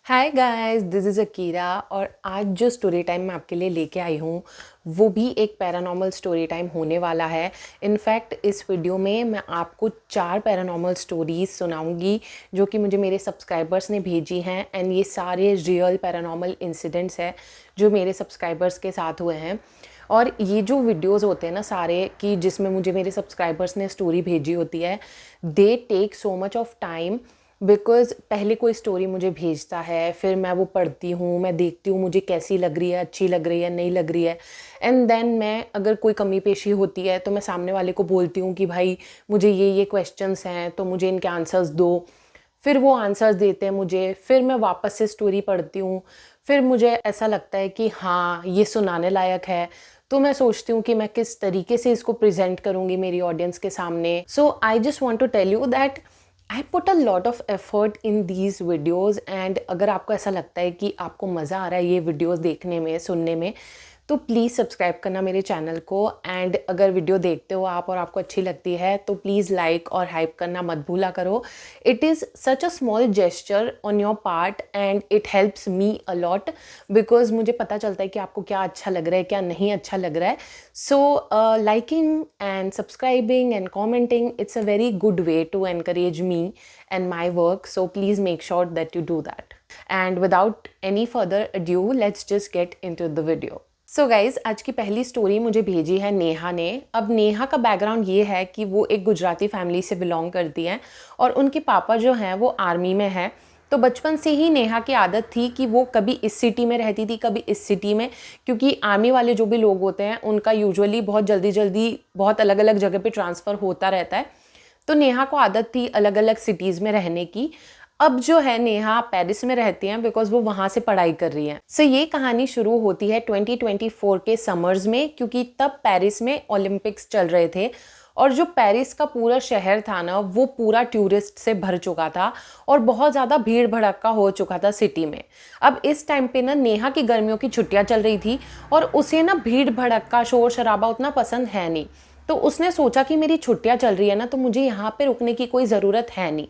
Hi guys, this is Akira और आज जो स्टोरी टाइम मैं आपके लिए लेके आई हूँ वो भी एक पैरानॉर्मल स्टोरी टाइम होने वाला है। इनफैक्ट इस वीडियो में मैं आपको 4 पैरानॉर्मल स्टोरीज़ सुनाऊंगी जो कि मुझे मेरे सब्सक्राइबर्स ने भेजी हैं एंड ये सारे रियल पैरानॉर्मल इंसिडेंट्स हैं जो मेरे सब्सक्राइबर्स के साथ हुए हैं। और ये जो वीडियोस होते हैं ना सारे कि जिसमें मुझे मेरे सब्सक्राइबर्स ने स्टोरी भेजी होती है, they take so much of time because पहले कोई स्टोरी मुझे भेजता है, फिर मैं वो पढ़ती हूँ, मैं देखती हूँ मुझे कैसी लग रही है, अच्छी लग रही है, नहीं लग रही है। एंड देन मैं अगर कोई कमी पेशी होती है तो मैं सामने वाले को बोलती हूँ कि भाई मुझे ये क्वेश्चंस हैं तो मुझे इनके आंसर्स दो। फिर वो आंसर्स देते हैं मुझे, फिर मैं वापस से स्टोरी पढ़ती हूँ, फिर मुझे ऐसा लगता है कि हाँ ये सुनाने लायक है। तो मैं सोचती हूँ कि मैं किस तरीके से इसको प्रेजेंट करूँगी मेरी ऑडियंस के सामने। So I just want to tell you that I put a lot of effort in these videos and अगर आपको ऐसा लगता है कि आपको मज़ा आ रहा है ये वीडियोज़ देखने में, सुनने में, तो प्लीज़ सब्सक्राइब करना मेरे चैनल को। एंड अगर वीडियो देखते हो आप और आपको अच्छी लगती है तो प्लीज़ लाइक और हाइप करना मत भूला करो। It is such a small gesture on your part and it helps me a lot because मुझे पता चलता है कि आपको क्या अच्छा लग रहा है, क्या नहीं अच्छा लग रहा है। So liking and subscribing and commenting, it's a very good way to encourage me and my work, so please make sure that you do that. And without any further ado, let's just get into the video. So guys, आज की पहली story मुझे भेजी है नेहा ने। अब नेहा का background ये है कि वो एक गुजराती फैमिली से बिलोंग करती हैं और उनके पापा जो हैं वो आर्मी में हैं। तो बचपन से ही नेहा की आदत थी कि वो कभी इस सिटी में रहती थी, कभी इस सिटी में, क्योंकि आर्मी वाले जो भी लोग होते हैं उनका यूजुअली बहुत जल्दी जल्दी बहुत अलग अलग जगह पे ट्रांसफ़र होता रहता है। तो नेहा को आदत थी अलग अलग सिटीज़ में रहने की। अब जो है नेहा पेरिस में रहती हैं बिकॉज वो वहाँ से पढ़ाई कर रही हैं। सो ये कहानी शुरू होती है 2024 के समर्स में, क्योंकि तब पेरिस में ओलंपिक्स चल रहे थे और जो पेरिस का पूरा शहर था ना वो पूरा टूरिस्ट से भर चुका था और बहुत ज़्यादा भीड़ भड़क्का हो चुका था सिटी में। अब इस टाइम पे ना नेहा की गर्मियों की छुट्टियाँ चल रही थी और उसे ना भीड़ भड़क्का शोर शराबा उतना पसंद है नहीं। तो उसने सोचा कि मेरी छुट्टियाँ चल रही है ना, तो मुझे यहाँ पे रुकने की कोई ज़रूरत है नहीं।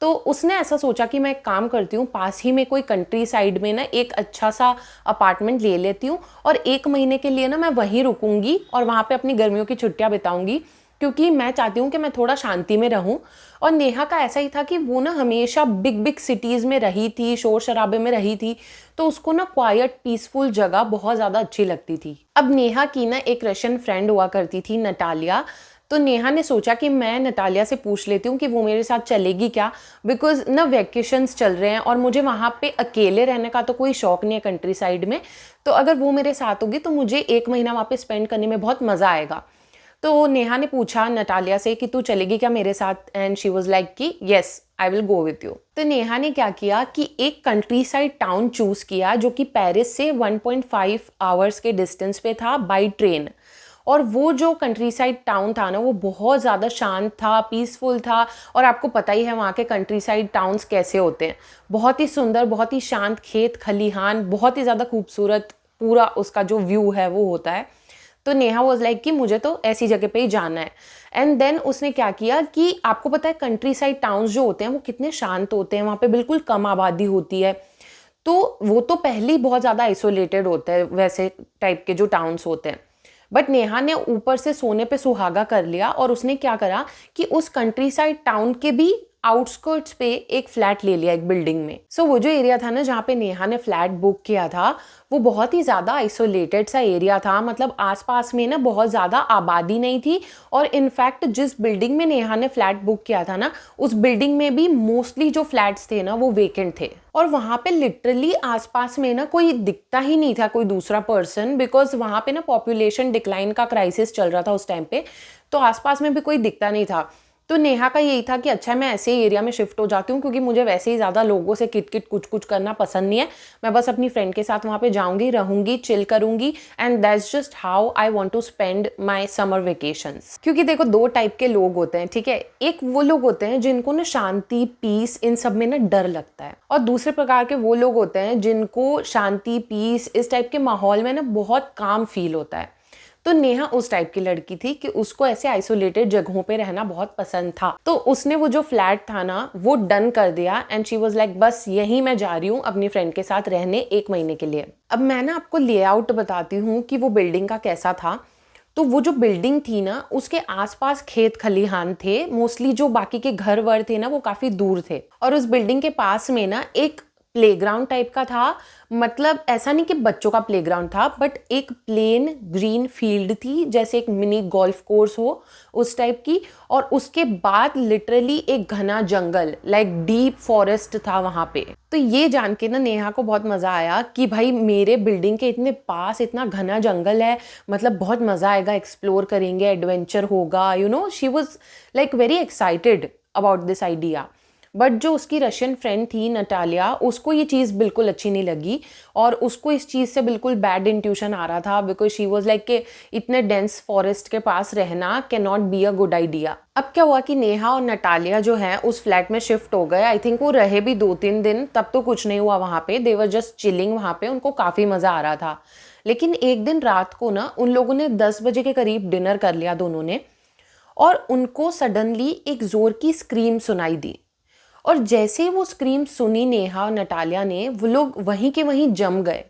तो उसने ऐसा सोचा कि मैं एक काम करती हूँ, पास ही में कोई कंट्री साइड में ना एक अच्छा सा अपार्टमेंट ले लेती हूँ और 1 महीने के लिए ना मैं वहीं रुकूंगी और वहाँ पे अपनी गर्मियों की छुट्टियाँ बिताऊंगी, क्योंकि मैं चाहती हूँ कि मैं थोड़ा शांति में रहूँ। और नेहा का ऐसा ही था कि वो ना हमेशा बिग बिग सिटीज़ में रही थी, शोर शराबे में रही थी, तो उसको ना क्वाइट पीसफुल जगह बहुत ज़्यादा अच्छी लगती थी। अब नेहा की ना एक रशियन फ्रेंड हुआ करती थी, नटालिया। तो नेहा ने सोचा कि मैं नटालिया से पूछ लेती हूँ कि वो मेरे साथ चलेगी क्या, बिकॉज ना वैकेशंस चल रहे हैं और मुझे वहाँ पे अकेले रहने का तो कोई शौक नहीं है कंट्री साइड में। तो अगर वो मेरे साथ होगी तो मुझे 1 महीना वहाँ पे स्पेंड करने में बहुत मज़ा आएगा। तो नेहा ने पूछा नटालिया से कि तू चलेगी क्या मेरे साथ, एंड शी वाज लाइक कि yes I will go with you. तो नेहा ने क्या किया कि एक कंट्री साइड टाउन चूज किया जो कि पेरिस से 1.5 आवर्स के डिस्टेंस पे था बाई ट्रेन। और वो जो कंट्री साइड टाउन था ना वो बहुत ज़्यादा शांत था, पीसफुल था। और आपको पता ही है वहाँ के कंट्री साइड टाउन्स कैसे होते हैं, बहुत ही सुंदर, बहुत ही शांत, खेत खलिहान, बहुत ही ज़्यादा खूबसूरत पूरा उसका जो व्यू है वो होता है। तो नेहा वाज लाइक कि मुझे तो ऐसी जगह पे ही जाना है। एंड देन उसने क्या किया कि आपको पता है कंट्री साइड टाउन्स जो होते हैं वो कितने शांत होते हैं, वहाँ पे बिल्कुल कम आबादी होती है। तो वो तो पहले ही बहुत ज़्यादा आइसोलेटेड होता है वैसे टाइप के जो टाउन्स होते हैं। बट नेहा ने ऊपर से सोने पे सुहागा कर लिया और उसने क्या करा कि उस कंट्री साइड टाउन के भी आउटस्कर्ट्स पे एक फ्लैट ले लिया एक बिल्डिंग में। सो वो जो एरिया था ना जहाँ पे नेहा ने फ्लैट बुक किया था वो बहुत ही ज़्यादा आइसोलेटेड सा एरिया था, मतलब आसपास में ना बहुत ज़्यादा आबादी नहीं थी। और इनफैक्ट जिस बिल्डिंग में नेहा ने फ्लैट बुक किया था ना उस बिल्डिंग में भी मोस्टली जो फ्लैट्स थे ना वो वेकेंट थे। और वहाँ पे लिटरली आसपास में ना कोई दिखता ही नहीं था कोई दूसरा पर्सन, बिकॉज वहाँ पे ना पॉपुलेशन डिक्लाइन का क्राइसिस चल रहा था उस टाइम पे। तो आसपास में भी कोई दिखता नहीं था। तो नेहा का यही था कि अच्छा मैं ऐसे ही एरिया में शिफ्ट हो जाती हूँ, क्योंकि मुझे वैसे ही ज़्यादा लोगों से किट किट कुछ कुछ करना पसंद नहीं है। मैं बस अपनी फ्रेंड के साथ वहाँ पे जाऊँगी, रहूँगी, चिल करूँगी, and that's just how I want to spend my summer vacations. क्योंकि देखो 2 टाइप के लोग होते हैं, ठीक है। एक वो लोग होते हैं जिनको ना शांति, पीस, इन सब में ना डर लगता है, और दूसरे प्रकार के वो लोग होते हैं जिनको शांति, पीस, इस टाइप के माहौल में ना बहुत काम फील होता है। तो नेहा उस टाइप की लड़की थी कि उसको ऐसे आइसोलेटेड जगहों पे रहना बहुत पसंद था। तो उसने वो जो फ्लैट था ना वो डन कर दिया एंड शी वाज लाइक बस यही मैं जा रही हूँ अपनी फ्रेंड के साथ रहने 1 महीने के लिए। अब मैं ना आपको लेआउट बताती हूँ कि वो बिल्डिंग का कैसा था। तो वो जो बिल्डिंग थी ना उसके आसपास खेत खलिहान थे, मोस्टली जो बाकी के घर वर थे ना वो काफी दूर थे। और उस बिल्डिंग के पास में ना एक प्लेग्राउंड टाइप का था, मतलब ऐसा नहीं कि बच्चों का प्लेग्राउंड था बट एक प्लेन ग्रीन फील्ड थी जैसे एक मिनी गोल्फ कोर्स हो उस टाइप की। और उसके बाद लिटरली एक घना जंगल लाइक डीप फॉरेस्ट था वहां पे। तो ये जान के ना नेहा को बहुत मजा आया कि भाई मेरे बिल्डिंग के इतने पास इतना घना जंगल है, मतलब बहुत मजा आएगा, एक्सप्लोर करेंगे, एडवेंचर होगा, you know she was like very excited about this idea. But जो उसकी रशियन फ्रेंड थी नटालिया, उसको ये चीज़ बिल्कुल अच्छी नहीं लगी और उसको इस चीज़ से बिल्कुल बैड इंट्यूशन आ रहा था बिकॉज शी वॉज लाइक कि इतने डेंस फॉरेस्ट के पास रहना can not be a good idea. अब क्या हुआ कि नेहा और नटालिया जो है उस फ्लैट में शिफ्ट हो गए। आई थिंक वो रहे भी 2-3 दिन, तब तो कुछ नहीं हुआ वहाँ पे, दे वर जस्ट चिलिंग वहाँ पे, उनको काफ़ी मज़ा आ रहा था। लेकिन एक दिन रात को ना उन लोगों ने 10 बजे के करीब डिनर कर लिया दोनों ने, और उनको सडनली एक जोर की स्क्रीम सुनाई दी। और जैसे ही वो स्क्रीम सुनी नेहा और नटालिया ने, वो लोग वहीं के वहीं जम गए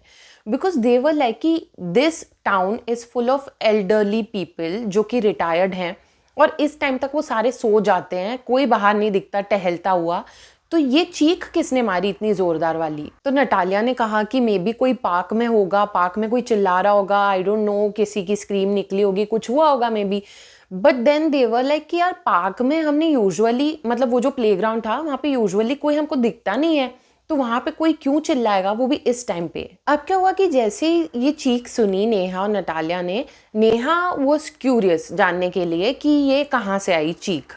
बिकॉज दे वर लाइक कि this town is full of elderly people जो कि रिटायर्ड हैं और इस टाइम तक वो सारे सो जाते हैं, कोई बाहर नहीं दिखता टहलता हुआ। तो ये चीख किसने मारी इतनी जोरदार वाली? तो नटालिया ने कहा कि मे बी कोई पार्क में होगा, पार्क में कोई चिल्ला रहा होगा, आई डोंट नो, किसी की स्क्रीम निकली होगी, कुछ हुआ होगा maybe. But then they were like कि यार पार्क में हमने यूजुअली, मतलब वो जो प्लेग्राउंड था वहाँ पे यूजुअली कोई हमको दिखता नहीं है, तो वहाँ पे कोई क्यों चिल्लाएगा, वो भी इस टाइम पे। अब क्या हुआ कि जैसे ये चीख सुनी नेहा और नटालिया ने, नेहा वॉज क्यूरियस जानने के लिए कि ये कहाँ से आई चीख।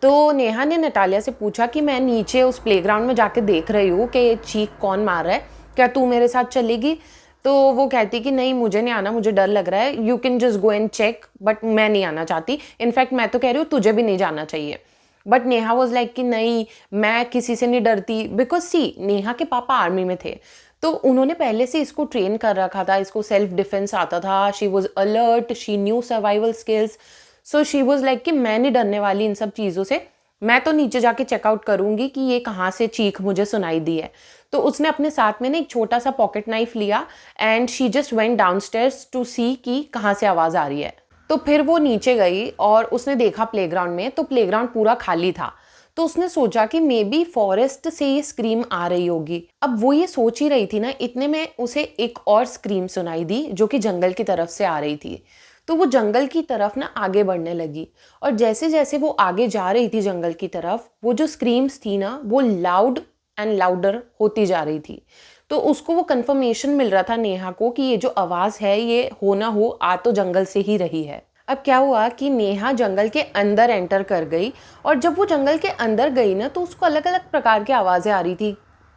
तो नेहा ने नटालिया से पूछा कि मैं नीचे उस प्लेग्राउंड में जाके देख रही हूँ कि ये चीख कौन मार रहा है, क्या तू मेरे साथ चलेगी? तो वो कहती कि नहीं मुझे नहीं आना, मुझे डर लग रहा है, you can just go and check, but मैं नहीं आना चाहती, इनफैक्ट मैं तो कह रही हूँ तुझे भी नहीं जाना चाहिए। बट नेहा वॉज लाइक कि नहीं मैं किसी से नहीं डरती, बिकॉज सी नेहा के पापा आर्मी में थे, तो उन्होंने पहले से इसको ट्रेन कर रखा था, इसको सेल्फ डिफेंस आता था, she was alert, she knew survival skills. So she was like कि मैं नहीं डरने वाली इन सब चीज़ों से, मैं तो नीचे जाके चेकआउट करूंगी कि ये कहाँ से चीख मुझे सुनाई दी है। तो उसने अपने साथ में ना एक छोटा सा पॉकेट नाइफ लिया and she just went downstairs to see कि कहाँ से आवाज़ आ रही है। तो फिर वो नीचे गई और उसने देखा प्लेग्राउंड में, तो प्लेग्राउंड पूरा खाली था। तो उसने सोचा कि मे बी फॉरेस्ट से ये स्क्रीम आ रही होगी। अब वो ये सोच ही रही थी ना, इतने में उसे एक और स्क्रीम सुनाई दी जो कि जंगल की तरफ से आ रही थी। तो वो जंगल की तरफ ना आगे बढ़ने लगी और जैसे जैसे वो आगे जा रही थी जंगल की तरफ, वो जो स्क्रीम्स थी ना वो लाउड एंड लाउडर होती जा रही थी। तो उसको वो कंफर्मेशन मिल रहा था नेहा को कि ये जो आवाज़ है ये हो ना हो आ तो जंगल से ही रही है। अब क्या हुआ कि नेहा जंगल के अंदर एंटर कर गई और जब वो जंगल के अंदर गई ना तो उसको अलग अलग प्रकार की आवाज़ें आ रही थी,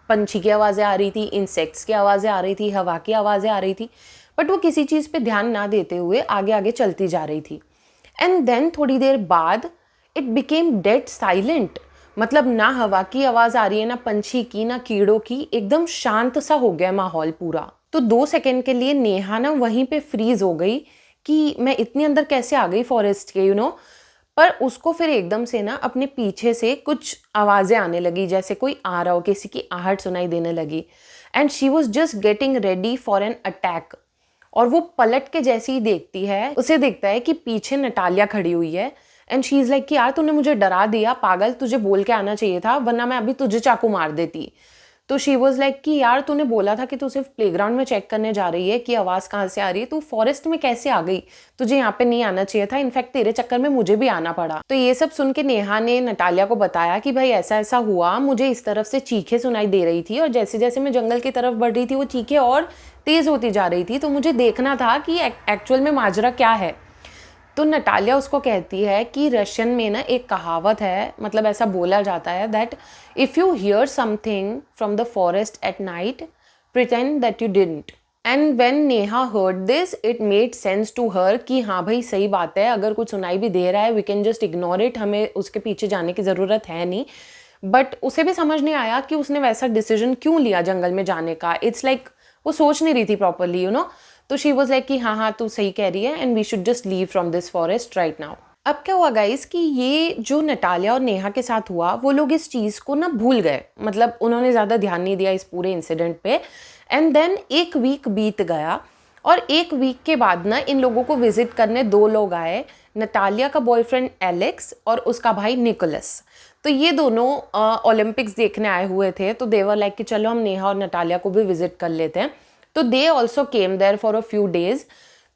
पंछी की आवाज़ें आ रही थी, इंसेक्ट्स की आवाज़ें आ रही थी, हवा की आवाज़ें आ रही थी, बट वो किसी चीज़ पे ध्यान ना देते हुए आगे आगे चलती जा रही थी। एंड देन थोड़ी देर बाद इट बिकेम डेड साइलेंट, मतलब ना हवा की आवाज़ आ रही है, ना पंछी की, ना कीड़ों की, एकदम शांत सा हो गया माहौल पूरा। तो 2 सेकंड के लिए नेहा ना वहीं पे फ्रीज हो गई कि मैं इतनी अंदर कैसे आ गई फॉरेस्ट के, यू नो। पर उसको फिर एकदम से ना अपने पीछे से कुछ आवाज़ें आने लगी, जैसे कोई आ रहा हो, किसी की आहट सुनाई देने लगी। And she was just getting ready for an attack. और वो पलट के जैसे ही देखती है, उसे दिखता है कि पीछे नटालिया खड़ी हुई है एंड शी इज़ लाइक कि यार तूने मुझे डरा दिया पागल, तुझे बोल के आना चाहिए था वरना मैं अभी तुझे चाकू मार देती। तो शी वॉज लाइक कि यार तूने बोला था कि तू सिर्फ प्लेग्राउंड में चेक करने जा रही है कि आवाज़ कहाँ से आ रही है, तू फॉरेस्ट में कैसे आ गई, तुझे यहाँ पे नहीं आना चाहिए था, इनफैक्ट तेरे चक्कर में मुझे भी आना पड़ा। तो ये सब सुन के नेहा ने नटालिया को बताया कि भाई ऐसा ऐसा हुआ, मुझे इस तरफ से चीखें सुनाई दे रही थी और जैसे जैसे मैं जंगल की तरफ बढ़ रही थी वो चीखें और तेज होती जा रही थी, तो मुझे देखना था कि एक्चुअल में माजरा क्या है। तो नटालिया उसको कहती है कि रशियन में ना एक कहावत है, मतलब ऐसा बोला जाता है that if you hear something from the forest at night pretend that you didn't. And when Neha heard this it made sense to her कि हाँ भाई सही बात है, अगर कुछ सुनाई भी दे रहा है we can just ignore it, हमें उसके पीछे जाने की ज़रूरत है नहीं। बट उसे भी समझ नहीं आया कि उसने वैसा डिसीजन क्यों लिया जंगल में जाने का। इट्स लाइक वो सोच नहीं रही थी प्रॉपरली, यू नो। तो शी वॉज लाइक कि हाँ हाँ तू सही कह रही है and we should just leave from this forest right now. अब क्या हुआ गाइस कि ये जो नटालिया और नेहा के साथ हुआ वो लोग इस चीज़ को ना भूल गए, मतलब उन्होंने ज़्यादा ध्यान नहीं दिया इस पूरे इंसिडेंट पे। एंड देन एक वीक बीत गया और एक वीक के बाद ना इन लोगों को विजिट करने 2 लोग आए, नटालिया का बॉयफ्रेंड एलेक्स और उसका भाई निकोलस। तो ये दोनों ओलंपिक्स देखने आए हुए थे, तो देवर लाइक कि चलो हम नेहा और नटालिया को भी विजिट कर लेते हैं। तो they also came there for a few days.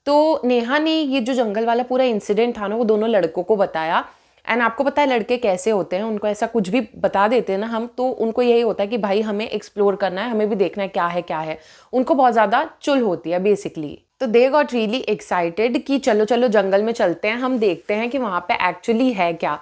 तो नेहा ने ये जो जंगल वाला पूरा इंसिडेंट था ना वो दोनों लड़कों को बताया। एंड आपको पता है लड़के कैसे होते हैं, उनको ऐसा कुछ भी बता देते हैं ना हम, तो उनको यही होता है कि भाई हमें एक्सप्लोर करना है, हमें भी देखना है क्या है। उनको बहुत ज़्यादा चुल होती है बेसिकली। तो दे गॉट रियली एक्साइटेड कि चलो चलो जंगल में चलते हैं, हम देखते हैं कि वहाँ पे एक्चुअली है क्या।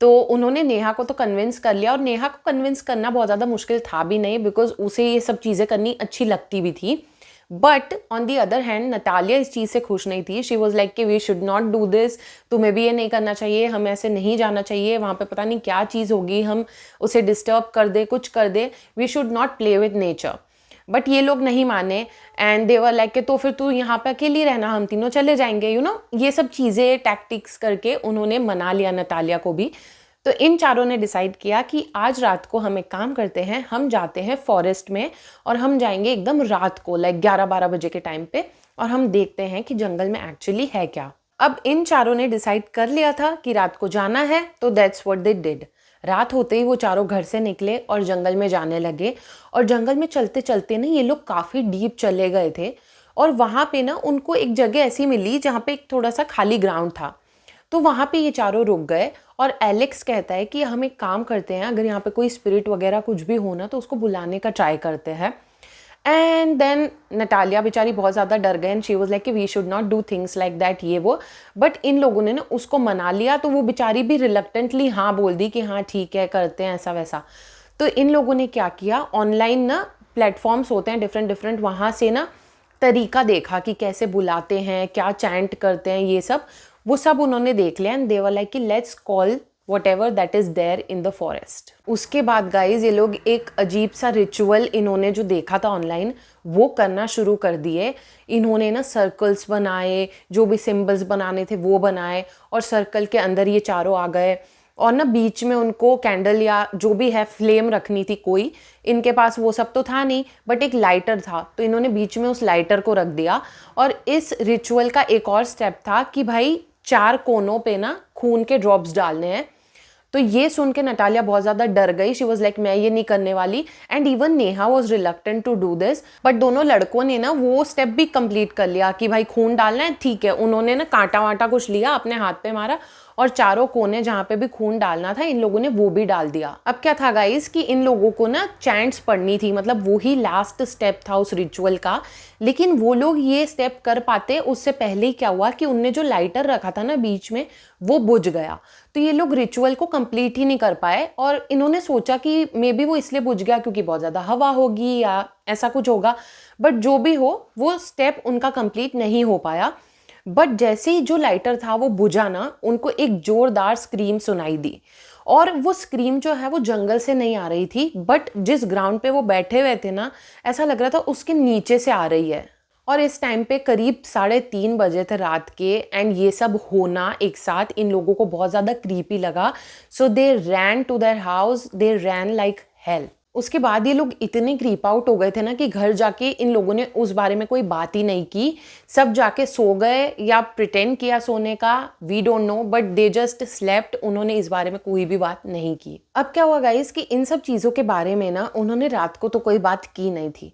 तो उन्होंने नेहा को तो कन्विंस कर लिया, और नेहा को कन्विंस करना बहुत ज़्यादा मुश्किल था भी नहीं, बिकॉज उसे ये सब चीज़ें करनी अच्छी लगती भी थी। But on the other hand Natalia इस चीज़ से खुश नहीं थी। शी वॉज लाइक कि we should not do this, तुम्हें भी ये नहीं करना चाहिए, हमें ऐसे नहीं जाना चाहिए, वहाँ पे पता नहीं क्या चीज़ होगी, हम उसे डिस्टर्ब कर दे, कुछ कर दे, we should not play with nature. But ये लोग नहीं माने एंड दे वर लाइक के तो फिर तू यहाँ पे अकेली रहना, हम तीनों चले जाएंगे, यू नो ये सब चीज़ें टैक्टिक्स करके उन्होंने मना लिया नटालिया को भी। तो इन चारों ने डिसाइड किया कि आज रात को हम एक काम करते हैं, हम जाते हैं फॉरेस्ट में और हम जाएंगे एकदम रात को लाइक 11-12 बजे के टाइम पे, और हम देखते हैं कि जंगल में एक्चुअली है क्या। अब इन चारों ने डिसाइड कर लिया था कि रात को जाना है, तो दैट्स व्हाट दे डिड। रात होते ही वो चारों घर से निकले और जंगल में जाने लगे। और जंगल में चलते चलते ना ये लोग काफ़ी डीप चले गए थे, और वहाँ पे ना उनको एक जगह ऐसी मिली जहाँ पे एक थोड़ा सा खाली ग्राउंड था। तो वहाँ पे ये चारों रुक गए और एलेक्स कहता है कि हम एक काम करते हैं, अगर यहाँ पे कोई स्पिरिट वगैरह कुछ भी हो ना तो उसको बुलाने का ट्राई करते हैं। एंड देन नटालिया बेचारी बहुत ज़्यादा डर गए एंड शी वाज लाइक कि we should not do things like that ये वो। बट इन लोगों ने ना उसको मना लिया, तो वो बेचारी भी रिलक्टेंटली हाँ बोल दी कि हाँ ठीक है करते हैं ऐसा वैसा। तो इन लोगों ने क्या किया, ऑनलाइन ना प्लेटफॉर्म्स होते हैं डिफरेंट डिफरेंट, वहाँ से ना तरीका देखा कि कैसे बुलाते हैं, क्या चैंट करते हैं, ये सब वो सब उन्होंने देख लिया। एंड दे वर लाइक कि let's call whatever that is there in the forest। उसके बाद गाइज ये लोग एक अजीब सा रिचुअल इन्होंने जो देखा था ऑनलाइन वो करना शुरू कर दिए। इन्होंने ना सर्कल्स बनाए, जो भी सिंबल्स बनाने थे वो बनाए, और सर्कल के अंदर ये चारों आ गए, और ना बीच में उनको कैंडल या जो भी है फ्लेम रखनी थी कोई, इनके पास वो सब तो था नहीं, बट एक लाइटर था, तो इन्होंने बीच में उस लाइटर को रख दिया। और इस रिचुअल का एक और स्टेप था कि भाई 4 कोनों पे ना खून के ड्रॉप्स डालने हैं। तो ये सुन के नटालिया बहुत ज़्यादा डर गई, शी वॉज लाइक मैं ये नहीं करने वाली। And even Neha was reluctant to do this, but दोनों लड़कों ने ना वो स्टेप भी कंप्लीट कर लिया कि भाई खून डालना है, ठीक है। उन्होंने ना कांटा वाटा कुछ लिया, अपने हाथ पे मारा, और चारों कोने जहाँ पे भी खून डालना था इन लोगों ने वो भी डाल दिया। अब क्या था गाइस कि इन लोगों को ना चैंट्स पढ़नी थी, मतलब वो ही लास्ट स्टेप था उस रिचुअल का। लेकिन वो लोग ये स्टेप कर पाते उससे पहले ही क्या हुआ कि उनने जो लाइटर रखा था ना बीच में वो बुझ गया। तो ये लोग रिचुअल को कंप्लीट ही नहीं कर पाए, और इन्होंने सोचा कि मे बी वो इसलिए बुझ गया क्योंकि बहुत ज़्यादा हवा होगी या ऐसा कुछ होगा। बट जो भी हो वो स्टेप उनका कंप्लीट नहीं हो पाया। बट जैसे ही जो लाइटर था वो बुझा ना, उनको एक जोरदार स्क्रीम सुनाई दी, और वो स्क्रीम जो है वो जंगल से नहीं आ रही थी, बट जिस ग्राउंड पे वो बैठे हुए थे ना ऐसा लग रहा था उसके नीचे से आ रही है। और इस टाइम पे करीब 3:30 बजे थे रात के, एंड ये सब होना एक साथ इन लोगों को बहुत ज़्यादा क्रीपी लगा। So they ran to their house, they ran like hell. उसके बाद ये लोग इतने क्रीप आउट हो गए थे ना कि घर जाके इन लोगों ने उस बारे में कोई बात ही नहीं की। सब जाके सो गए या प्रिटेंड किया सोने का, we don't know, but they just slept. उन्होंने इस बारे में कोई भी बात नहीं की। अब क्या हुआ गाइस कि इन सब चीज़ों के बारे में ना उन्होंने रात को तो कोई बात की नहीं थी।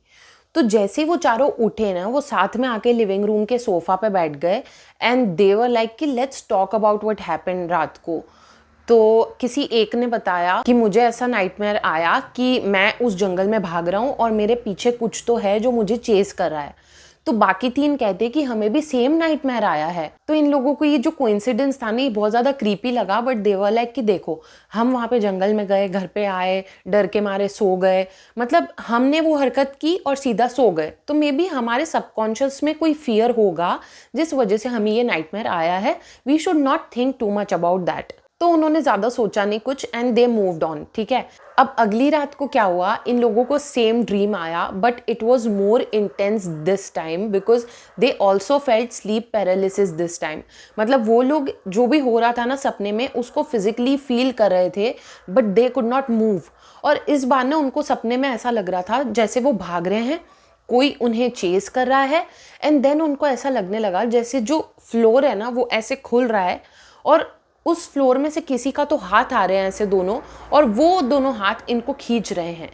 तो जैसे ही वो चारों उठे ना, वो साथ में आके लिविंग रूम के सोफा पे बैठ गए, एंड दे वर लाइक कि let's talk about what happened रात को। तो किसी एक ने बताया कि मुझे ऐसा नाइटमेयर आया कि मैं उस जंगल में भाग रहा हूँ और मेरे पीछे कुछ तो है जो मुझे चेस कर रहा है। तो बाकी 3 कहते कि हमें भी सेम नाइटमेयर आया है। तो इन लोगों को ये जो कोइंसिडेंस था ना ये बहुत ज़्यादा क्रीपी लगा, बट दे वर लाइक कि देखो हम वहाँ पे जंगल में गए, घर पे आए, डर के मारे सो गए, मतलब हमने वो हरकत की और सीधा सो गए, तो मे बी हमारे सबकॉन्शियस में कोई फियर होगा जिस वजह से हमें ये नाइटमेयर आया है। We should not think too much about that. तो उन्होंने ज़्यादा सोचा नहीं कुछ एंड दे मूव्ड ऑन, ठीक है। अब अगली रात को क्या हुआ, इन लोगों को सेम ड्रीम आया but it was more intense this time because they also felt sleep paralysis this time. मतलब वो लोग जो भी हो रहा था ना सपने में उसको फिजिकली फील कर रहे थे but they could not move. और इस बार ना उनको सपने में ऐसा लग रहा था जैसे वो भाग रहे हैं, कोई उन्हें चेस कर रहा है एंड देन उनको ऐसा लगने लगा जैसे जो फ्लोर है ना वो ऐसे खुल रहा है और उस फ्लोर में से किसी का तो हाथ आ रहे हैं ऐसे दोनों, और वो दोनों हाथ इनको खींच रहे हैं।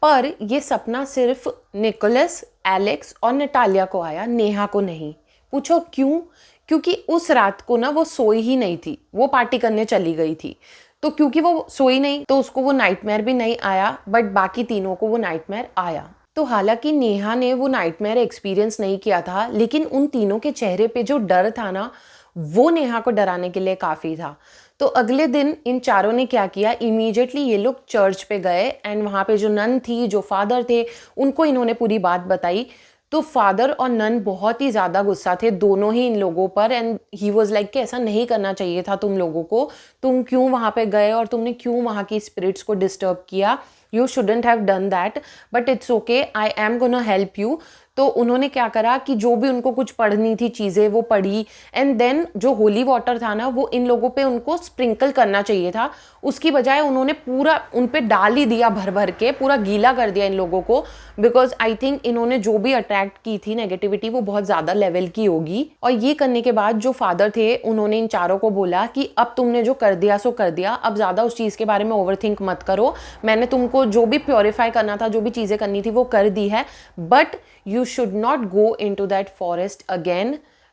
पर ये सपना सिर्फ निकोलस, एलेक्स और नटालिया को आया, नेहा को नहीं। पूछो क्यों? क्योंकि उस रात को ना वो सोई ही नहीं थी, वो पार्टी करने चली गई थी। तो क्योंकि वो सोई नहीं तो उसको वो नाइटमेयर भी नहीं आया, बट बाकी तीनों को वो नाइटमेयर आया। तो हालांकि नेहा ने वो नाइटमेयर एक्सपीरियंस नहीं किया था, लेकिन उन तीनों के चेहरे पे जो डर था ना वो नेहा को डराने के लिए काफ़ी था। तो अगले दिन इन चारों ने क्या किया, इमीडिएटली ये लोग चर्च पे गए एंड वहाँ पे जो नन थी, जो फादर थे, उनको इन्होंने पूरी बात बताई। तो फादर और नन बहुत ही ज़्यादा गुस्सा थे दोनों ही इन लोगों पर एंड ही वाज लाइक कि ऐसा नहीं करना चाहिए था तुम लोगों को, तुम क्यों वहाँ पे गए और तुमने क्यों वहाँ की स्पिरिट्स को डिस्टर्ब किया, you shouldn't have done that, but it's okay, I am gonna help you. तो उन्होंने क्या करा कि जो भी उनको कुछ पढ़नी थी चीज़ें वो पढ़ी एंड देन जो होली वाटर था ना वो इन लोगों पे उनको स्प्रिंकल करना चाहिए था, उसकी बजाय उन्होंने पूरा उन पे डाल ही दिया, भर भर के पूरा गीला कर दिया इन लोगों को। बिकॉज आई थिंक इन्होंने जो भी अट्रैक्ट की थी नेगेटिविटी वो बहुत ज़्यादा लेवल की होगी। और ये करने के बाद जो फादर थे उन्होंने इन चारों को बोला कि अब तुमने जो कर दिया सो कर दिया, अब ज़्यादा उस चीज़ के बारे में ओवरथिंक मत करो, मैंने तुमको जो भी प्योरीफाई करना था, जो भी चीज़ें करनी थी वो कर दी है, but you should not go into that forest again.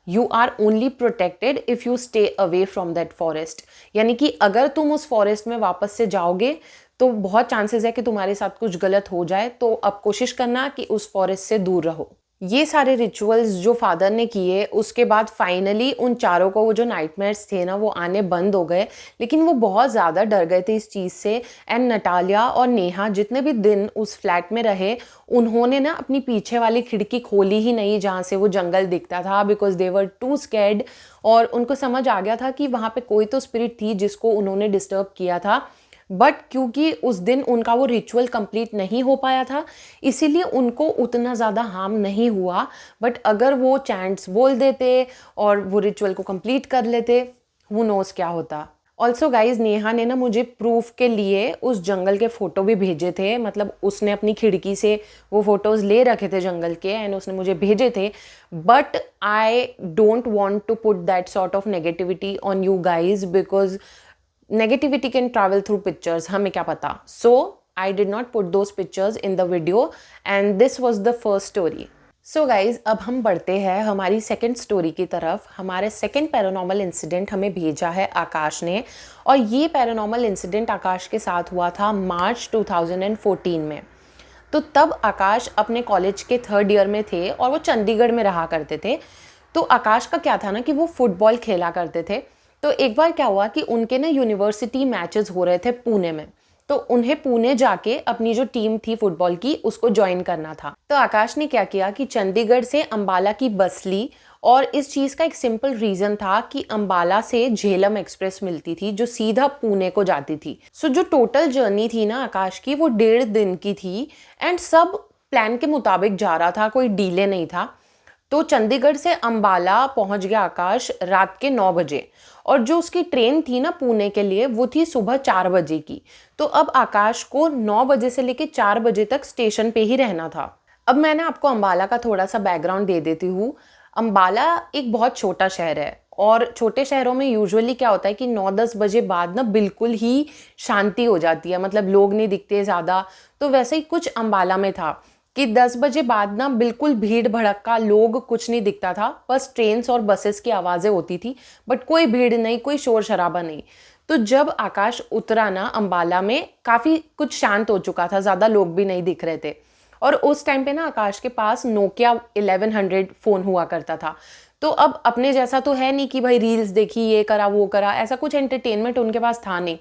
You are only protected if you stay away from that forest. यानी कि अगर तुम उस फॉरेस्ट में वापस से जाओगे तो बहुत चांसेस है कि तुम्हारे साथ कुछ गलत हो जाए, तो अब कोशिश करना कि उस फॉरेस्ट से दूर रहो। ये सारे रिचुअल्स जो फादर ने किए उसके बाद फाइनली उन चारों को वो जो नाइटमेयर्स थे ना वो आने बंद हो गए, लेकिन वो बहुत ज़्यादा डर गए थे इस चीज़ से। एंड नटालिया और नेहा जितने भी दिन उस फ्लैट में रहे उन्होंने ना अपनी पीछे वाली खिड़की खोली ही नहीं जहाँ से वो जंगल दिखता था, because they were too scared. और उनको समझ आ गया था कि वहाँ पे कोई तो स्पिरिट थी जिसको उन्होंने डिस्टर्ब किया था, बट क्योंकि उस दिन उनका वो रिचुअल कंप्लीट नहीं हो पाया था इसीलिए उनको उतना ज़्यादा हार्म नहीं हुआ। बट अगर वो चैंट्स बोल देते और वो रिचुअल को कंप्लीट कर लेते, हु नोस क्या होता। ऑल्सो गाइज नेहा ने ना मुझे प्रूफ के लिए उस जंगल के फ़ोटो भी भेजे थे, मतलब उसने अपनी खिड़की से वो फ़ोटोज़ ले रखे थे जंगल के एंड उसने मुझे भेजे थे। But I don't want to put that sort of negativity on you guys because negativity can travel through pictures, हमें क्या पता। So I did not put those pictures in the video and this was the first story. So guys अब हम बढ़ते हैं हमारी second story की तरफ। हमारे सेकंड पैरानॉर्मल इंसिडेंट हमें भेजा है आकाश ने, और ये पैरानॉर्मल इंसिडेंट आकाश के साथ हुआ था मार्च 2014 में। तो तब आकाश अपने कॉलेज के थर्ड ईयर में थे और वो चंडीगढ़ में रहा करते थे। तो आकाश का क्या था ना कि वो फुटबॉल खेला करते थे। तो एक बार क्या हुआ कि उनके ना यूनिवर्सिटी मैचेस हो रहे थे पुणे में, तो उन्हें पुणे जाके अपनी जो टीम थी फुटबॉल की उसको ज्वाइन करना था। तो आकाश ने क्या किया कि चंडीगढ़ से अंबाला की बस ली, और इस चीज़ का एक सिंपल रीज़न था कि अंबाला से झेलम एक्सप्रेस मिलती थी जो सीधा पुणे को जाती थी। सो जो टोटल जर्नी थी ना आकाश की वो 1.5 दिन की थी एंड सब प्लान के मुताबिक जा रहा था, कोई डीले नहीं था। तो चंडीगढ़ से अंबाला पहुंच गया आकाश रात के 9 बजे, और जो उसकी ट्रेन थी ना पुणे के लिए वो थी सुबह 4 बजे की। तो अब आकाश को 9 बजे से लेकर 4 बजे तक स्टेशन पे ही रहना था। अब मैंने आपको अंबाला का थोड़ा सा बैकग्राउंड दे देती हूँ। अंबाला एक बहुत छोटा शहर है और छोटे शहरों में यूजुअली क्या होता है कि 9-10 बजे बाद ना बिल्कुल ही शांति हो जाती है, मतलब लोग नहीं दिखते ज़्यादा। तो वैसे ही कुछ अंबाला में था कि 10 बजे बाद ना बिल्कुल भीड़ भड़क्का, लोग कुछ नहीं दिखता था, बस ट्रेन्स और बसेस की आवाज़ें होती थी, बट कोई भीड़ नहीं, कोई शोर शराबा नहीं। तो जब आकाश उतरा ना अंबाला में काफ़ी कुछ शांत हो चुका था, ज़्यादा लोग भी नहीं दिख रहे थे। और उस टाइम पे ना आकाश के पास नोकिया 1100 फ़ोन हुआ करता था। तो अब अपने जैसा तो है नहीं कि भाई रील्स देखी, ये करा वो करा, ऐसा कुछ एंटरटेनमेंट उनके पास था नहीं।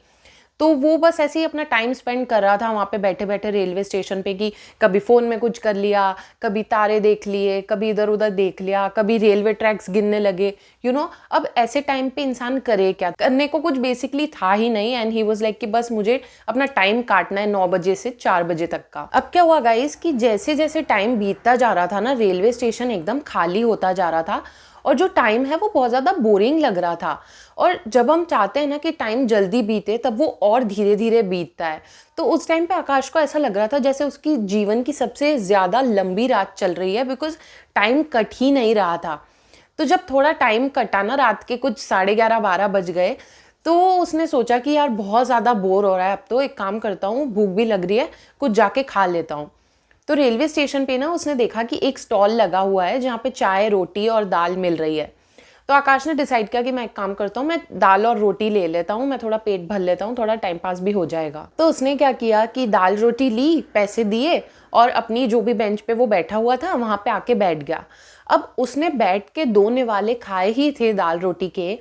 तो वो बस ऐसे ही अपना टाइम स्पेंड कर रहा था वहाँ पे बैठे बैठे रेलवे स्टेशन पे, कि कभी फ़ोन में कुछ कर लिया, कभी तारे देख लिए, कभी इधर उधर देख लिया, कभी रेलवे ट्रैक्स गिनने लगे, अब ऐसे टाइम पे इंसान करे क्या, करने को कुछ बेसिकली था ही नहीं। एंड ही वाज लाइक कि बस मुझे अपना टाइम काटना है 9 बजे से 4 बजे तक का। अब क्या हुआ गाइस कि जैसे जैसे टाइम बीतता जा रहा था ना, रेलवे स्टेशन एकदम खाली होता जा रहा था और जो टाइम है वो बहुत ज़्यादा बोरिंग लग रहा था। और जब हम चाहते हैं ना कि टाइम जल्दी बीते, तब वो और धीरे धीरे बीतता है। तो उस टाइम पे आकाश को ऐसा लग रहा था जैसे उसकी जीवन की सबसे ज़्यादा लंबी रात चल रही है, बिकॉज टाइम कट ही नहीं रहा था। तो जब थोड़ा टाइम कटा ना, रात के कुछ 11:30-12 बज गए, तो उसने सोचा कि यार बहुत ज़्यादा बोर हो रहा है, अब तो एक काम करता हूँ, भूख भी लग रही है, कुछ जाके खा लेता हूँ। तो रेलवे स्टेशन पे ना उसने देखा कि एक स्टॉल लगा हुआ है जहाँ पे चाय, रोटी और दाल मिल रही है। तो आकाश ने डिसाइड किया कि मैं एक काम करता हूँ, मैं दाल और रोटी ले लेता हूँ, मैं थोड़ा पेट भर लेता हूँ, थोड़ा टाइम पास भी हो जाएगा। तो उसने क्या किया कि दाल रोटी ली, पैसे दिए और अपनी जो भी बेंच पे वो बैठा हुआ था वहाँ पे आके बैठ गया। अब उसने बैठ के 2 निवाले खाए ही थे दाल रोटी के,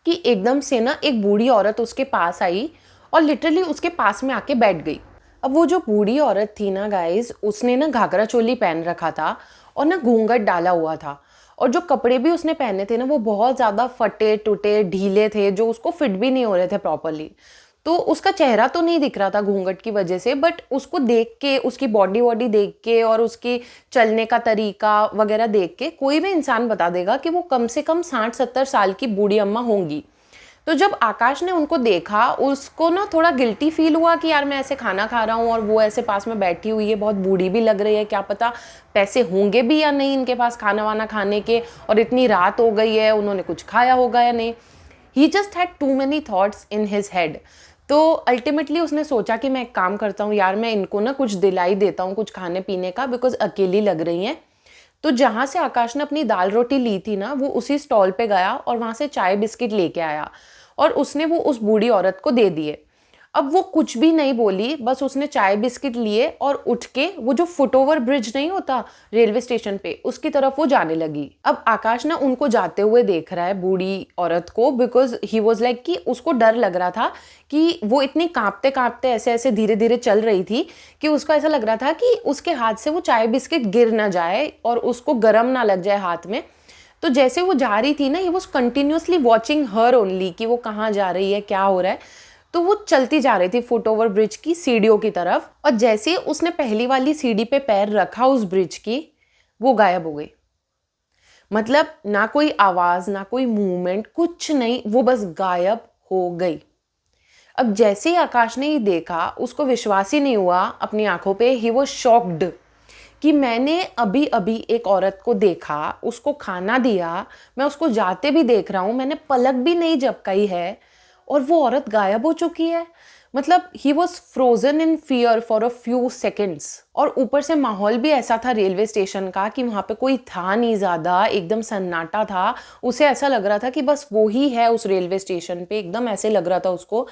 कि एकदम से ना एक बूढ़ी औरत उसके पास आई और लिटरली उसके पास में आके बैठ गई। अब वो जो बूढ़ी औरत थी ना गाइज, उसने ना घाघरा चोली पहन रखा था और ना घूंघट डाला हुआ था, और जो कपड़े भी उसने पहने थे ना वो बहुत ज़्यादा फटे टूटे ढीले थे, जो उसको फिट भी नहीं हो रहे थे प्रॉपरली। तो उसका चेहरा तो नहीं दिख रहा था घूंघट की वजह से, बट उसको देख के, उसकी बॉडी वॉडी देख के और उसकी चलने का तरीका वगैरह देख के कोई भी इंसान बता देगा कि वो कम से कम 60-70 साल की बूढ़ी अम्मा होंगी। तो जब आकाश ने उनको देखा, उसको ना थोड़ा गिल्टी फील हुआ कि यार मैं ऐसे खाना खा रहा हूँ और वो ऐसे पास में बैठी हुई है, बहुत बूढ़ी भी लग रही है, क्या पता पैसे होंगे भी या नहीं इनके पास खाना वाना खाने के, और इतनी रात हो गई है, उन्होंने कुछ खाया होगा या नहीं। He just had too many thoughts in his head. तो अल्टीमेटली उसने सोचा कि मैं एक काम करता हूँ यार, मैं इनको ना कुछ दिलाई देता हूँ कुछ खाने पीने का, बिकॉज अकेली लग रही हैं। तो जहाँ से आकाश ने अपनी दाल रोटी ली थी ना, वो उसी स्टॉल पे गया और वहाँ से चाय बिस्किट लेके आया और उसने वो उस बूढ़ी औरत को दे दिए। अब वो कुछ भी नहीं बोली, बस उसने चाय बिस्किट लिए और उठ के वो जो फुटओवर ब्रिज नहीं होता रेलवे स्टेशन पे, उसकी तरफ वो जाने लगी। अब आकाश ना उनको जाते हुए देख रहा है, बूढ़ी औरत को, बिकॉज ही वॉज लाइक कि उसको डर लग रहा था कि वो इतनी कांपते कांपते ऐसे ऐसे धीरे धीरे चल रही थी कि उसको ऐसा लग रहा था कि उसके हाथ से वो चाय बिस्किट गिर ना जाए और उसको गर्म ना लग जाए हाथ में। तो जैसे वो जा रही थी ना, he was continuously watching her only, कि वो कहाँ जा रही है, क्या हो रहा है। तो वो चलती जा रही थी फुट ओवर ब्रिज की सीढ़ियों की तरफ, और जैसे ही उसने पहली वाली सीढ़ी पे पैर रखा उस ब्रिज की, वो गायब हो गई। मतलब ना कोई आवाज, ना कोई मूवमेंट, कुछ नहीं, वो बस गायब हो गई। अब जैसे ही आकाश ने ये देखा, उसको विश्वास ही नहीं हुआ अपनी आंखों पे। ही वॉज शॉक्ड कि मैंने अभी अभी एक औरत को देखा, उसको खाना दिया, मैं उसको जाते भी देख रहा हूँ, मैंने पलक भी नहीं झपकाई है और वो औरत गायब हो चुकी है। मतलब he was frozen in fear for a few seconds. और ऊपर से माहौल भी ऐसा था रेलवे स्टेशन का कि वहाँ पे कोई था नहीं ज़्यादा, एकदम सन्नाटा था। उसे ऐसा लग रहा था कि बस वो ही है उस रेलवे स्टेशन पे, एकदम ऐसे लग रहा था उसको।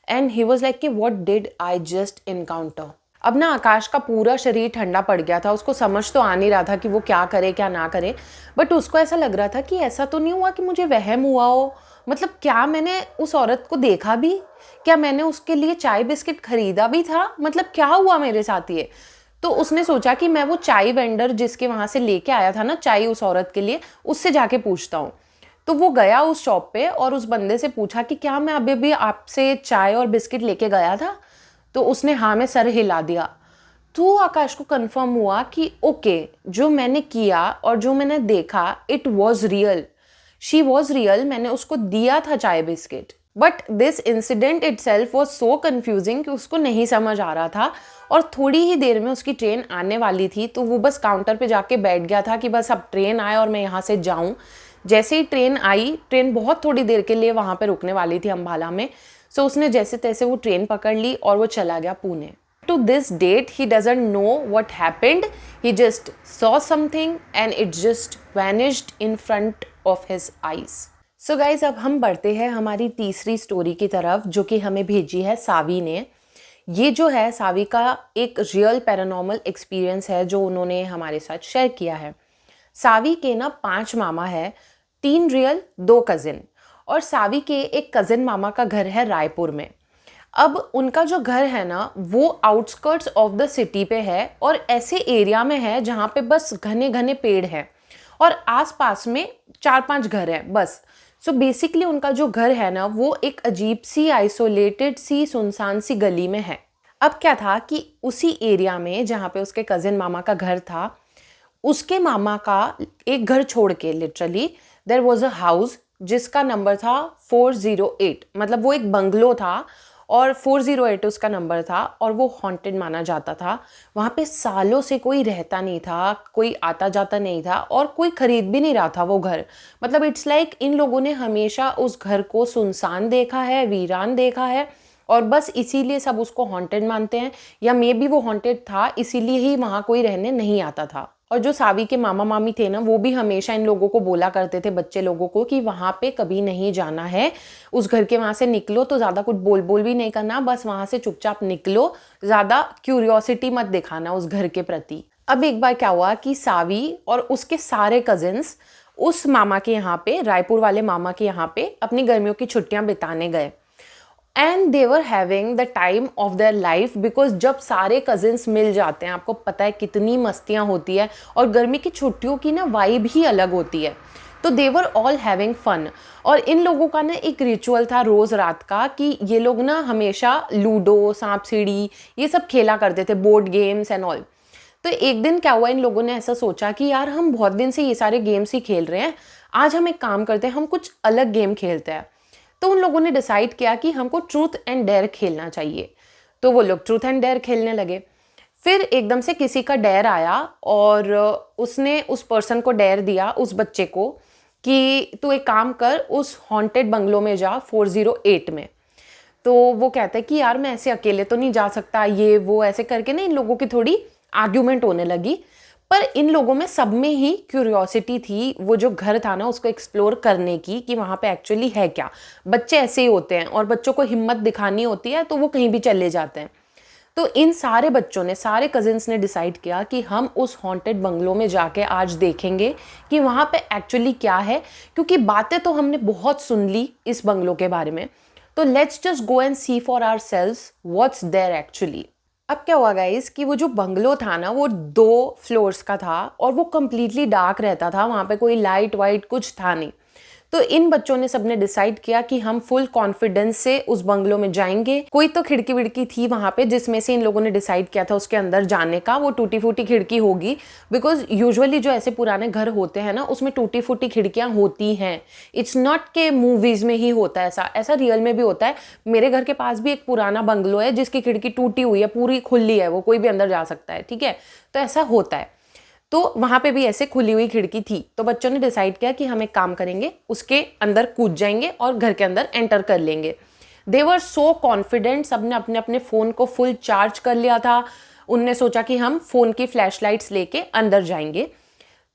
एंड ही वॉज लाइक कि what did I just encounter. अब ना आकाश का पूरा शरीर ठंडा पड़ गया था, उसको समझ तो आ नहीं रहा था कि वो क्या करे क्या ना करे, बट उसको ऐसा लग रहा था कि ऐसा तो नहीं हुआ कि मुझे वहम हुआ हो। मतलब क्या मैंने उस औरत को देखा भी, क्या मैंने उसके लिए चाय बिस्किट खरीदा भी था, मतलब क्या हुआ मेरे साथ ये। तो उसने सोचा कि मैं वो चाय वेंडर जिसके वहाँ से लेके आया था ना चाय उस औरत के लिए, उससे जाके पूछता हूँ। तो वो गया उस शॉप पे और उस बंदे से पूछा कि क्या मैं अभी भी आपसे चाय और बिस्किट लेके गया था। तो उसने हाँ में सर हिला दिया। तो आकाश को कंफर्म हुआ कि ओके, जो मैंने किया और जो मैंने देखा, it was real, she was real, मैंने उसको दिया था चाय biscuit. But this incident it self was so confusing कि उसको नहीं समझ आ रहा था। और थोड़ी ही देर में उसकी ट्रेन आने वाली थी, तो वो बस काउंटर पे जाके बैठ गया था कि बस अब ट्रेन आए और मैं यहाँ से जाऊँ। जैसे ही ट्रेन आई, ट्रेन बहुत थोड़ी देर के लिए वहाँ पे रुकने वाली थी अम्बाला में, सो उसने जैसे तैसे वो ट्रेन पकड़ ली और वो चला गया Pune. To this date, he doesn't know what happened. He just saw something and it just vanished in front of his eyes. So guys, अब हम बढ़ते हैं हमारी तीसरी स्टोरी की तरफ, जो कि हमें भेजी है सावी ने। ये जो है सावी का एक रियल पैरानॉर्मल एक्सपीरियंस है जो उन्होंने हमारे साथ शेयर किया है। सावी के ना 5 मामा है, 3 रियल 2 कज़िन। और सावी के एक कज़िन मामा का घर है रायपुर में। अब उनका जो घर है ना वो आउटस्कर्ट्स ऑफ द सिटी पे है और ऐसे एरिया में है जहाँ पे बस घने घने पेड़ हैं और आसपास में 4-5 घर हैं बस। सो बेसिकली उनका जो घर है ना वो एक अजीब सी आइसोलेटेड सी सुनसान सी गली में है। अब क्या था कि उसी एरिया में जहाँ पे उसके कजिन मामा का घर था, उसके मामा का एक घर छोड़ के literally there was a house जिसका नंबर था 408, मतलब वो एक बंगलो था और 408 उसका नंबर था और वो हॉन्टेड माना जाता था। वहाँ पे सालों से कोई रहता नहीं था, कोई आता जाता नहीं था और कोई खरीद भी नहीं रहा था वो घर। मतलब इट्स लाइक इन लोगों ने हमेशा उस घर को सुनसान देखा है, वीरान देखा है और बस इसीलिए सब उसको हॉन्टेड मानते हैं, या मे बी वो हॉन्टेड था इसीलिए ही वहाँ कोई रहने नहीं आता था। और जो सावी के मामा मामी थे ना वो भी हमेशा इन लोगों को बोला करते थे, बच्चे लोगों को, कि वहाँ पे कभी नहीं जाना है, उस घर के वहाँ से निकलो तो ज़्यादा कुछ बोल बोल भी नहीं करना, बस वहाँ से चुपचाप निकलो, ज़्यादा क्यूरियोसिटी मत दिखाना उस घर के प्रति। अब एक बार क्या हुआ कि सावी और उसके सारे कजिन्स उस मामा के यहाँ पे, रायपुर वाले मामा के यहाँ पे अपनी गर्मियों की छुट्टियाँ बिताने गए and they were having the time of their life, because जब सारे कजिन्स मिल जाते हैं आपको पता है कितनी मस्तियाँ होती है और गर्मी की छुट्टियों की ना वाइब ही अलग होती है। तो दे वर ऑल हैविंग फन और इन लोगों का ना एक रिचुअल था रोज़ रात का कि ये लोग ना हमेशा लूडो, सांप सीढ़ी, ये सब खेला करते थे, बोर्ड गेम्स एंड ऑल। तो एक दिन क्या हुआ, इन लोगों ने ऐसा सोचा कि यार हम बहुत दिन से ये सारे गेम्स ही खेल रहे हैं, आज हम एक काम करते हैं, हम कुछ अलग गेम खेलते हैं। तो उन लोगों ने डिसाइड किया कि हमको ट्रूथ एंड डेयर खेलना चाहिए। तो वो लोग ट्रूथ एंड डेयर खेलने लगे। फिर एकदम से किसी का डेयर आया और उसने उस पर्सन को डेयर दिया, उस बच्चे को, कि तू एक काम कर, उस हॉन्टेड बंगलो में जा 408 में। तो वो कहता है कि यार मैं ऐसे अकेले तो नहीं जा सकता, ये वो ऐसे करके ना इन लोगों की थोड़ी आर्ग्यूमेंट होने लगी। पर इन लोगों में सब में ही क्यूरियोसिटी थी वो जो घर था ना उसको एक्सप्लोर करने की, कि वहाँ पे एक्चुअली है क्या। बच्चे ऐसे ही होते हैं और बच्चों को हिम्मत दिखानी होती है तो वो कहीं भी चले जाते हैं। तो इन सारे बच्चों ने, सारे कजिन्स ने डिसाइड किया कि हम उस हॉन्टेड बंगलो में जाके आज देखेंगे कि वहाँ पे एक्चुअली क्या है, क्योंकि बातें तो हमने बहुत सुन ली इस बंगलो के बारे में। तो let's just go and see for ourselves what's there actually. अब क्या हुआ गाइस कि वो जो बंगलो था ना वो 2 फ्लोर्स का था और वो कम्प्लीटली डार्क रहता था, वहाँ पे कोई लाइट वाइट कुछ था नहीं। तो इन बच्चों ने सबने डिसाइड किया कि हम फुल कॉन्फिडेंस से उस बंगलो में जाएंगे। कोई तो खिड़की विड़की थी वहाँ पे जिसमें से इन लोगों ने डिसाइड किया था उसके अंदर जाने का, वो टूटी फूटी खिड़की होगी, बिकॉज यूजुअली जो ऐसे पुराने घर होते हैं ना उसमें टूटी फूटी खिड़कियाँ होती हैं। इट्स नॉट के मूवीज में ही होता है ऐसा, ऐसा रियल में भी होता है। मेरे घर के पास भी एक पुराना बंगलो है जिसकी खिड़की टूटी हुई है, पूरी खुली है, वो कोई भी अंदर जा सकता है, ठीक है। तो ऐसा होता है। तो वहाँ पे भी ऐसे खुली हुई खिड़की थी। तो बच्चों ने डिसाइड किया कि हम एक काम करेंगे, उसके अंदर कूद जाएंगे और घर के अंदर एंटर कर लेंगे। दे वर सो कॉन्फिडेंट, सबने अपने अपने फ़ोन को फुल चार्ज कर लिया था। उनने सोचा कि हम फ़ोन की फ्लैश लाइट्स लेके अंदर जाएंगे।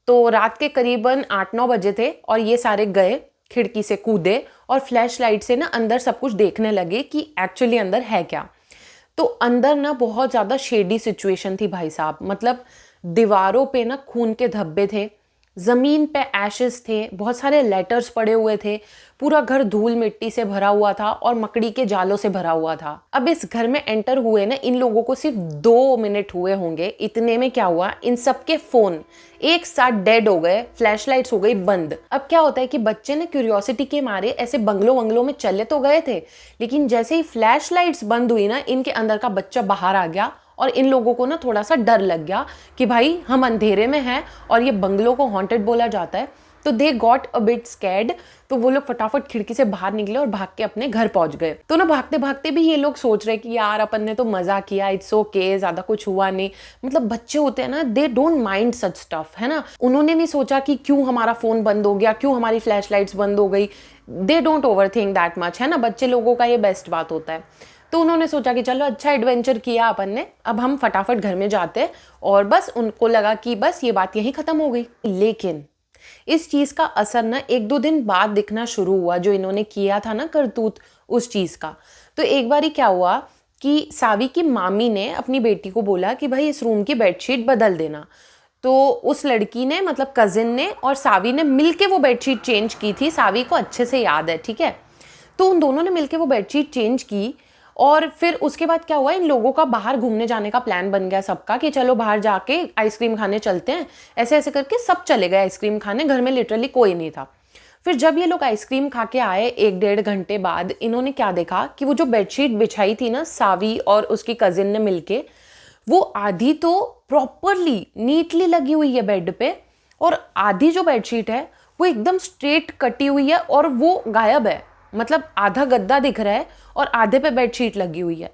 तो रात के करीबन 8-9 बजे थे और ये सारे गए, खिड़की से कूदे और फ्लैश लाइट से ना अंदर सब कुछ देखने लगे कि एक्चुअली अंदर है क्या। तो अंदर ना बहुत ज़्यादा शेडी सिचुएशन थी भाई साहब। मतलब दीवारों पे ना खून के धब्बे थे, ज़मीन पे एशेस थे, बहुत सारे लेटर्स पड़े हुए थे, पूरा घर धूल मिट्टी से भरा हुआ था और मकड़ी के जालों से भरा हुआ था। अब इस घर में एंटर हुए ना इन लोगों को सिर्फ 2 मिनट हुए होंगे, इतने में क्या हुआ, इन सबके फ़ोन एक साथ डेड हो गए, फ्लैशलाइट्स हो गई बंद। अब क्या होता है कि बच्चे ने क्यूरियोसिटी के मारे ऐसे बंगलों में चले तो गए थे, लेकिन जैसे ही फ्लैशलाइट्स बंद हुई ना इनके अंदर का बच्चा बाहर आ गया और इन लोगों को ना थोड़ा सा डर लग गया कि भाई हम अंधेरे में हैं और ये बंगलों को हॉन्टेड बोला जाता है। तो they got a bit scared. तो वो लोग फटाफट खिड़की से बाहर निकले और भाग के अपने घर पहुंच गए। तो ना भागते भागते भी ये लोग सोच रहे कि यार अपन ने तो मजा किया, इट्स ओके, ज्यादा कुछ हुआ नहीं। मतलब बच्चे होते हैं ना, they don't mind such stuff, है ना। उन्होंने नहीं सोचा कि क्यों हमारा फोन बंद हो गया, क्यों हमारी फ्लैश लाइट्स बंद हो गई। They don't over think that much, है ना। बच्चे लोगों का ये बेस्ट बात होता है। तो उन्होंने सोचा कि चलो अच्छा एडवेंचर किया अपन ने, अब हम फटाफट घर में जाते। और बस उनको लगा कि बस ये बात यहीं खत्म हो गई। लेकिन इस चीज का असर ना 1-2 दिन बाद दिखना शुरू हुआ, जो इन्होंने किया था ना करतूत उस चीज का। तो एक बार ही क्या हुआ कि सावी की मामी ने अपनी बेटी को बोला कि भाई इस रूम की बेडशीट बदल देना। तो उस लड़की ने, मतलब कजिन ने और सावी ने मिलके वो बेडशीट चेंज की थी। सावी को अच्छे से याद है, ठीक है। तो उन दोनों ने मिलके वो बेडशीट चेंज की और फिर उसके बाद क्या हुआ, इन लोगों का बाहर घूमने जाने का प्लान बन गया सबका कि चलो बाहर जाके आइसक्रीम खाने चलते हैं। ऐसे ऐसे करके सब चले गए आइसक्रीम खाने, घर में लिटरली कोई नहीं था। फिर जब ये लोग आइसक्रीम खा के आए 1-1.5 घंटे बाद, इन्होंने क्या देखा कि वो जो बेडशीट बिछाई थी ना सावी और उसकी कजिन ने मिलके, वो आधी तो प्रॉपरली नीटली लगी हुई है बेड पे, और आधी जो बेडशीट है वो एकदम स्ट्रेट कटी हुई है और वो गायब है। मतलब आधा गद्दा दिख रहा है और आधे पे बेडशीट लगी हुई है,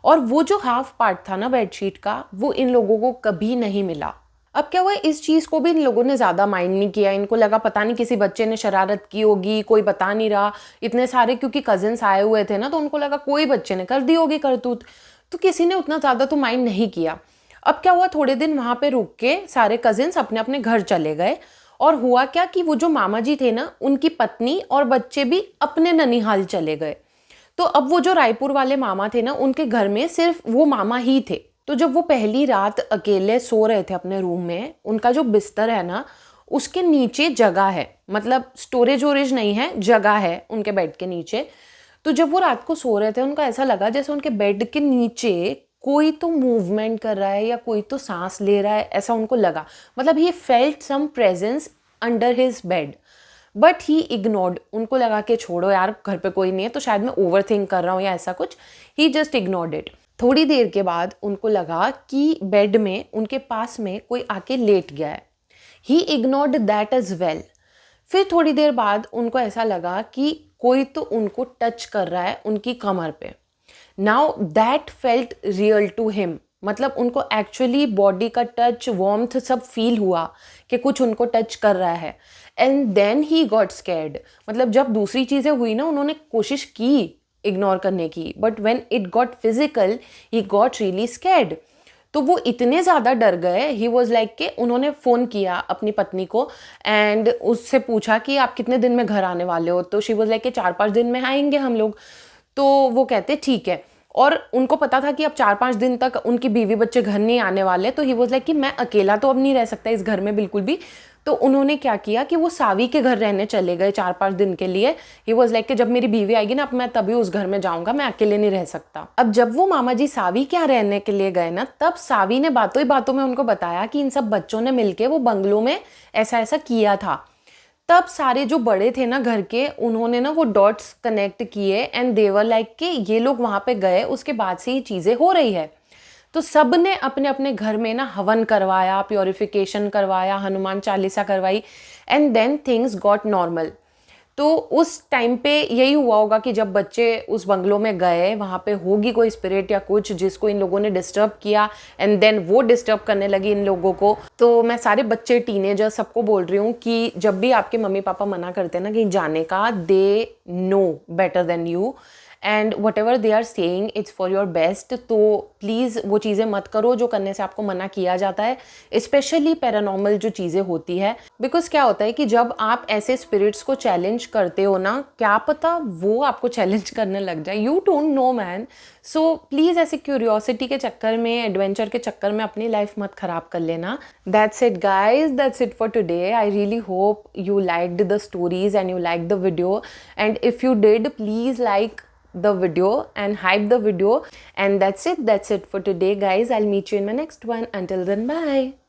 और वो जो हाफ पार्ट था ना बेडशीट का, वो इन लोगों को कभी नहीं मिला। अब क्या हुआ, इस चीज़ को भी इन लोगों ने ज़्यादा माइंड नहीं किया। इनको लगा पता नहीं किसी बच्चे ने शरारत की होगी, कोई बता नहीं रहा। इतने सारे क्योंकि कजिन्स आए हुए थे ना, तो उनको लगा कोई बच्चे ने कर दी होगी करतूत, तो किसी ने उतना ज़्यादा तो माइंड नहीं किया। अब क्या हुआ, थोड़े दिन वहाँ पे रुक के सारे कजिन्स अपने अपने घर चले गए। और हुआ क्या कि वो जो मामा जी थे ना, उनकी पत्नी और बच्चे भी अपने ननिहाल चले गए। तो अब वो जो रायपुर वाले मामा थे ना, उनके घर में सिर्फ वो मामा ही थे। तो जब वो पहली रात अकेले सो रहे थे अपने रूम में, उनका जो बिस्तर है ना, उसके नीचे जगह है, मतलब स्टोरेज वोरेज नहीं है, जगह है उनके बेड के नीचे। तो जब वो रात को सो रहे थे, उनको ऐसा लगा जैसे उनके बेड के नीचे कोई तो मूवमेंट कर रहा है या कोई तो सांस ले रहा है, ऐसा उनको लगा। मतलब he felt some presence under his bed, but he ignored. उनको लगा कि छोड़ो यार, घर पे कोई नहीं है तो शायद मैं ओवर थिंक कर रहा हूँ या ऐसा कुछ। ही जस्ट इग्नोर्ड इट। थोड़ी देर के बाद उनको लगा कि बेड में उनके पास में कोई आके लेट गया है। He ignored that as well. फिर थोड़ी देर बाद उनको ऐसा लगा कि कोई तो उनको टच कर रहा है उनकी कमर पे। Now that felt real to him, मतलब उनको एक्चुअली बॉडी का टच, वार्मथ सब फील हुआ कि कुछ उनको टच कर रहा है। And then he got scared. मतलब जब दूसरी चीज़ें हुई ना, उन्होंने कोशिश की इग्नोर करने की, but when it got physical he got really scared. तो वो इतने ज़्यादा डर गए, ही वॉज लाइक कि उन्होंने फ़ोन किया अपनी पत्नी को एंड उससे पूछा कि आप कितने दिन में घर आने वाले हो। तो शी वॉज लाइक कि 4-5 दिन में आएंगे हम लोग। तो वो कहते ठीक है, और उनको पता था कि अब 4-5 दिन तक उनकी बीवी बच्चे घर नहीं आने वाले। तो ही वॉज लाइक कि मैं अकेला तो अब नहीं रह सकता इस घर में बिल्कुल भी। तो उन्होंने क्या किया कि वो सावी के घर रहने चले गए 4-5 दिन के लिए। ही वॉज लाइक कि जब मेरी बीवी आएगी ना, अब मैं तभी उस घर में जाऊंगा, मैं अकेले नहीं रह सकता। अब जब वो मामा जी सावी के यहाँ रहने के लिए गए ना, तब सावी ने बातों ही बातों में उनको बताया कि इन सब बच्चों ने मिलके वो बंगलों में ऐसा ऐसा किया था। तब सारे जो बड़े थे ना घर के, उन्होंने ना वो डॉट्स कनेक्ट किए एंड देवर लाइक कि ये लोग वहाँ पे गए, उसके बाद से ये चीज़ें हो रही है। तो सब ने अपने अपने घर में ना हवन करवाया, प्योरिफिकेशन करवाया, हनुमान चालीसा करवाई, and then things got normal. तो उस टाइम पे यही हुआ होगा कि जब बच्चे उस बंगलो में गए, वहाँ पे होगी कोई स्पिरिट या कुछ जिसको इन लोगों ने डिस्टर्ब किया, एंड देन वो डिस्टर्ब करने लगी इन लोगों को। तो मैं सारे बच्चे, टीनेजर सबको बोल रही हूँ कि जब भी आपके मम्मी पापा मना करते हैं ना कहीं जाने का, they know better than you, and whatever they are saying it's for your best. तो प्लीज़ वो चीज़ें मत करो जो करने से आपको मना किया जाता है, स्पेशली पैरानॉर्मल जो चीज़ें होती है। बिकॉज क्या होता है कि जब आप ऐसे स्पिरिट्स को चैलेंज करते हो ना, क्या पता वो आपको चैलेंज करने लग जाए, you don't know man. So please ऐसे क्यूरियोसिटी के चक्कर में, एडवेंचर के चक्कर में अपनी लाइफ मत ख़राब कर लेना। That's it guys, that's it for today. I really hope you liked the stories and you liked the video, and if you did, please like the video and hype the video. And that's it for today, guys. I'll meet you in my next one. Until then, bye.